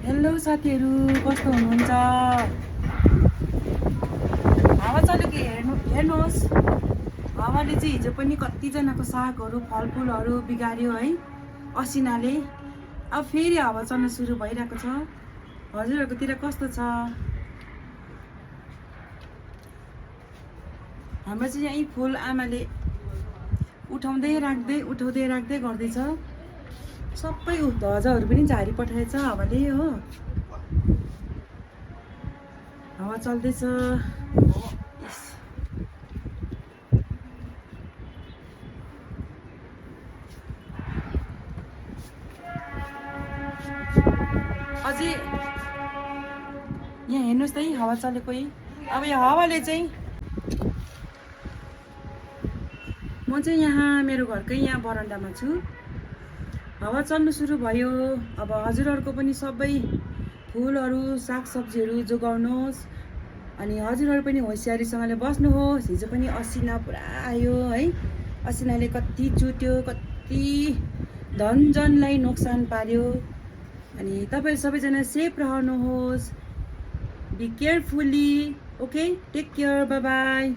Hello साथीहरू, कस्तो हुनुहुन्छ? हावा चलेको हेर्नुहोस्। हावाले चाहिँ हिजो पनि कतिजनाको सागहरू फलफुलहरू बिगार्यो है, असिनाले। अब फेरि हावा चल्न सुरु भइरहेको छ। हजुरहरूकोतिर कस्तो छ? हाम्रो चाहिँ यहीँ फुल आमाले उठाउँदै राख्दै गर्दैछ। सबै ध्वजाहरू पनि झारी पठाएछ हावाले हो। हावा चल्दैछ। अझै यहाँ हेर्नुहोस् त, हावा चलेको है। अब यो हावाले चाहिँ म चाहिँ यहाँ मेरो घरकै यहाँ बरन्डामा छु। हावा चल्नु सुरु भयो। अब हजुरहरूको पनि सबै फुलहरू सागसब्जीहरू जोगाउनुहोस्। अनि हजुरहरू पनि होसियारीसँगले बस्नुहोस्। हिजो पनि असिना पुरा आयो है। असिनाले कति चुट्यो, कति धनजनलाई नोक्सान पार्यो। अनि तपाईँहरू सबैजना सेफ रहनुहोस्। Be carefully. Okay, take care, bye by.